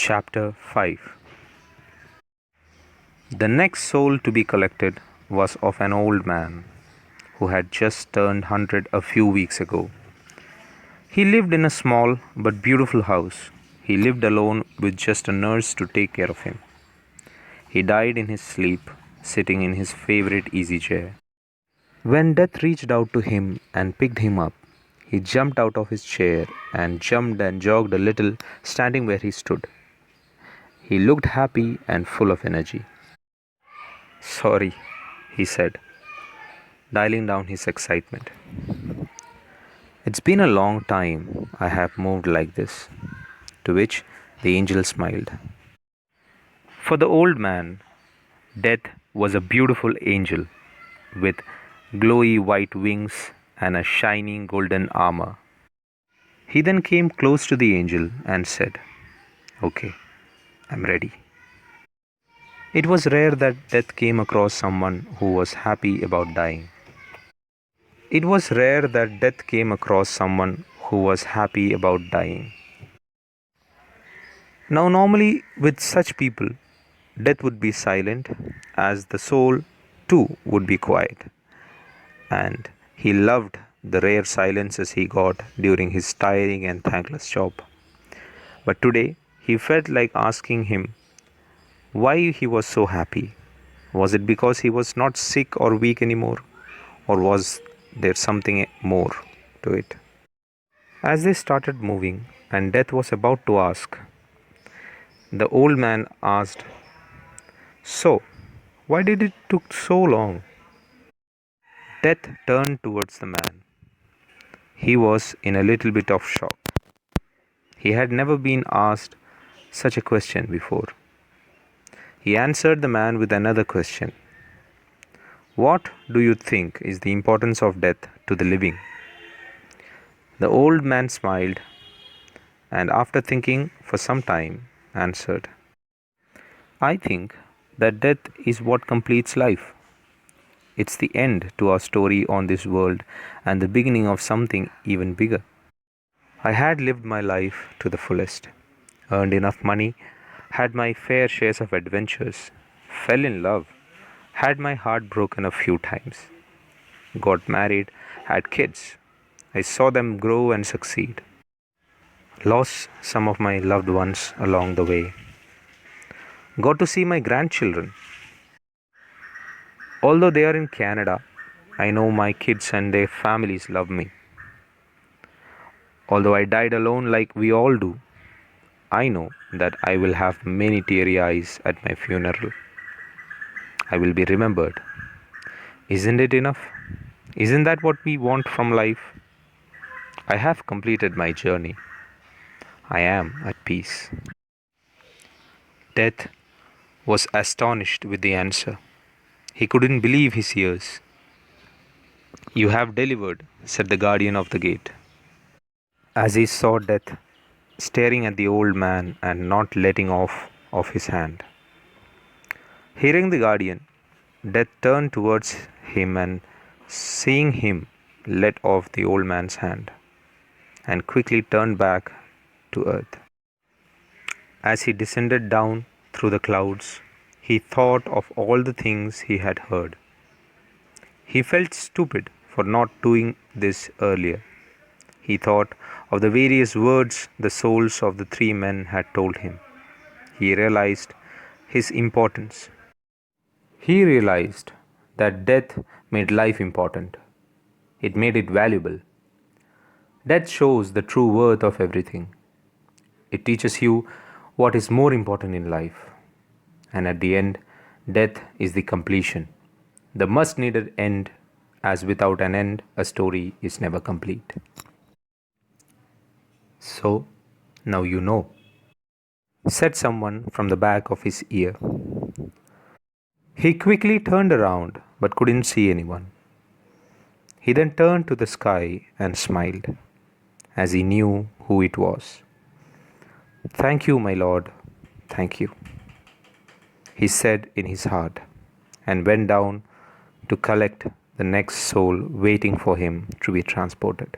Chapter 5. The next soul to be collected was of an old man who had just turned 100 a few weeks ago. He lived in a small but beautiful house. He lived alone with just a nurse to take care of him. He died in his sleep, sitting in his favorite easy chair. When death reached out to him and picked him up, he jumped out of his chair and jumped and jogged a little, standing where he stood. He looked happy and full of energy. "Sorry," he said, dialing down his excitement. "It's been a long time I have moved like this." To which the angel smiled. For the old man, death was a beautiful angel with glowy white wings and a shining golden armor. He then came close to the angel and said, "Okay, I'm ready." It was rare that death came across someone who was happy about dying. It was rare that death came across someone who was happy about dying. Now, normally, with such people, death would be silent, as the soul too would be quiet. And he loved the rare silences he got during his tiring and thankless job. But today, he felt like asking him why he was so happy. Was it because he was not sick or weak anymore? Or was there something more to it? As they started moving, and Death was about to ask, the old man asked, "So, why did it took so long?" Death turned towards the man. He was in a little bit of shock. He had never been asked such a question before. He answered the man with another question. "What do you think is the importance of death to the living?" The old man smiled and, after thinking for some time, answered, "I think that death is what completes life. It's the end to our story on this world and the beginning of something even bigger. I had lived my life to the fullest, earned enough money, had my fair shares of adventures, fell in love, had my heart broken a few times, got married, had kids. I saw them grow and succeed, lost some of my loved ones along the way, got to see my grandchildren. Although they are in Canada, I know my kids and their families love me. Although I died alone like we all do, I know that I will have many teary eyes at my funeral. I will be remembered. Isn't it enough? Isn't that what we want from life? I have completed my journey. I am at peace." Death was astonished with the answer. He couldn't believe his ears. "You have delivered," said the guardian of the gate, as he saw Death staring at the old man and not letting off of his hand. Hearing the guardian, Death turned towards him and, seeing him, let off the old man's hand and quickly turned back to earth. As he descended down through the clouds, he thought of all the things he had heard. He felt stupid for not doing this earlier. He thought of the various words the souls of the three men had told him. He realized his importance. He realized that death made life important. It made it valuable. Death shows the true worth of everything. It teaches you what is more important in life. And at the end, death is the completion, the must needed end, as without an end, a story is never complete. "So, now you know," said someone from the back of his ear. He quickly turned around but couldn't see anyone. He then turned to the sky and smiled, as he knew who it was. "Thank you, my lord, thank you," he said in his heart, and went down to collect the next soul waiting for him to be transported.